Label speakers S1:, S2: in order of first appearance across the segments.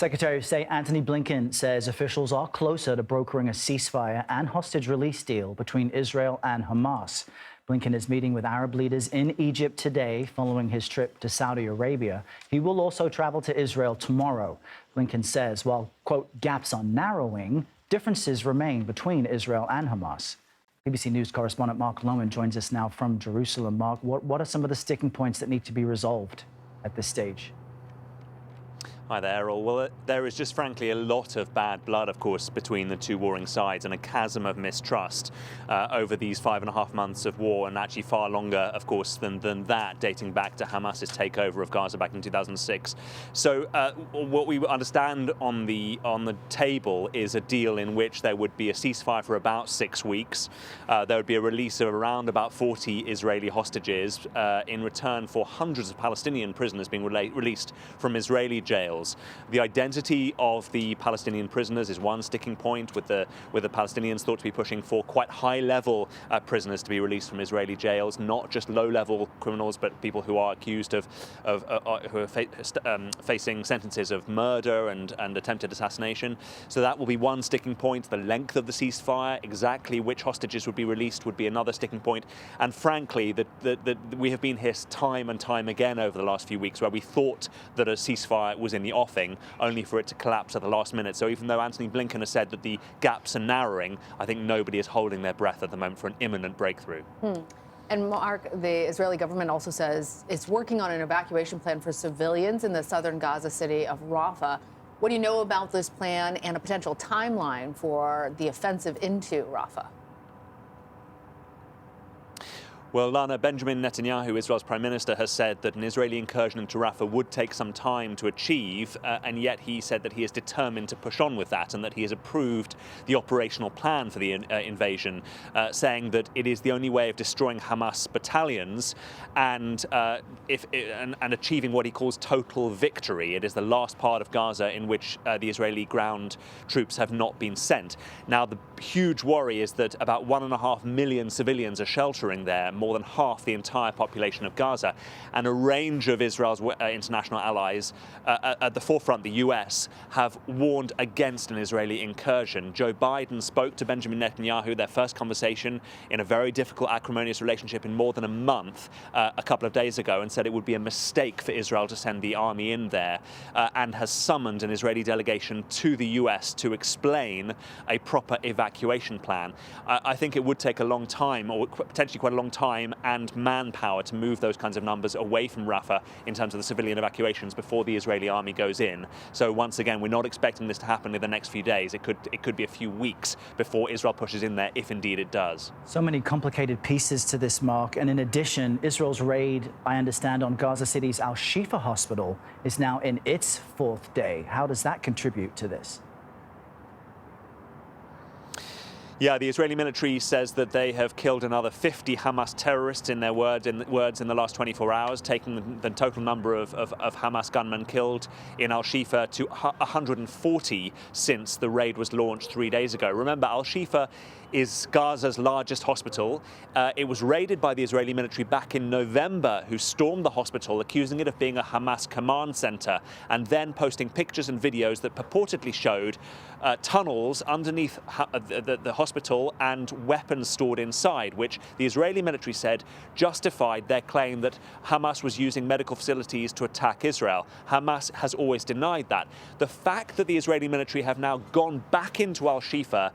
S1: Secretary of State Antony Blinken says officials are closer to brokering a ceasefire and hostage release deal between Israel and Hamas. Blinken is meeting with Arab leaders in Egypt today following his trip to Saudi Arabia. He will also travel to Israel tomorrow. Blinken says while, quote, gaps are narrowing, differences remain between Israel and Hamas. BBC News correspondent Mark Lowen joins us now from Jerusalem. Mark, what are some of the sticking points that need to be resolved at this stage?
S2: Hi there, Errol. Well, there is just frankly a lot of bad blood, of course, between the two warring sides and a chasm of mistrust over these 5.5 months of war, and actually far longer, of course, than that, dating back to Hamas's takeover of Gaza back in 2006. So what we understand on the table is a deal in which there would be a ceasefire for about 6 weeks. There would be a release of around about 40 Israeli hostages in return for hundreds of Palestinian prisoners being released from Israeli jails. The identity of the Palestinian prisoners is one sticking point, with the Palestinians thought to be pushing for quite high-level prisoners to be released from Israeli jails, not just low-level criminals, but people who are accused facing sentences of murder and attempted assassination. So that will be one sticking point. The length of the ceasefire, exactly which hostages would be released, would be another sticking point. And frankly, we have been here time and time again over the last few weeks where we thought that a ceasefire was in the offing, only for it to collapse at the last minute. So even though Antony Blinken has said that the gaps are narrowing, I think nobody is holding their breath at the moment for an imminent breakthrough.
S3: And Mark, the Israeli government also says it's working on an evacuation plan for civilians in the southern Gaza city of Rafah. What do you know about this plan and a potential timeline for the offensive into Rafah?
S2: Well, Lana, Benjamin Netanyahu, Israel's prime minister, has said that an Israeli incursion into Rafah would take some time to achieve, and yet he said that he is determined to push on with that and that he has approved the operational plan for the invasion, saying that it is the only way of destroying Hamas battalions and achieving what he calls total victory. It is the last part of Gaza in which the Israeli ground troops have not been sent. Now, the huge worry is that about 1.5 million civilians are sheltering there, more than half the entire population of Gaza, and a range of Israel's international allies, at the forefront, the US, have warned against an Israeli incursion. Joe Biden spoke to Benjamin Netanyahu, their first conversation in a very difficult, acrimonious relationship in more than a month, a couple of days ago, and said it would be a mistake for Israel to send the army in there, and has summoned an Israeli delegation to the US to explain a proper evacuation plan. I think it would take a long time, or potentially quite a long time, and manpower to move those kinds of numbers away from Rafah in terms of the civilian evacuations before the Israeli army goes in. So once again, we're not expecting this to happen in the next few days. It could be a few weeks before Israel pushes in there, if indeed it does.
S1: So many complicated pieces to this, Mark. And in addition, Israel's raid, I understand, on Gaza City's Al-Shifa hospital is now in its 4th day. How does that contribute to this?
S2: Yeah, the Israeli military says that they have killed another 50 Hamas terrorists, in their words, in the last 24 hours, taking the total number of Hamas gunmen killed in Al-Shifa to 140 since the raid was launched 3 days ago. Remember, Al-Shifa is Gaza's largest hospital. It was raided by the Israeli military back in November, who stormed the hospital, accusing it of being a Hamas command center, and then posting pictures and videos that purportedly showed tunnels underneath the hospital and weapons stored inside, which the Israeli military said justified their claim that Hamas was using medical facilities to attack Israel. Hamas has always denied that. The fact that the Israeli military have now gone back into Al-Shifa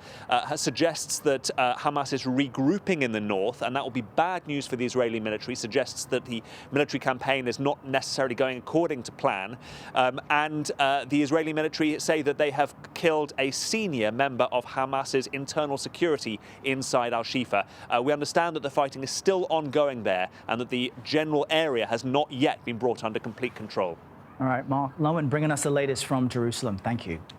S2: suggests that Hamas is regrouping in the north, and that will be bad news for the Israeli military, suggests that the military campaign is not necessarily going according to plan. The Israeli military say that they have killed a senior member of Hamas's internal security inside Al-Shifa. We understand that the fighting is still ongoing there and that the general area has not yet been brought under complete control.
S1: All right, Mark Lowen bringing us the latest from Jerusalem. Thank you.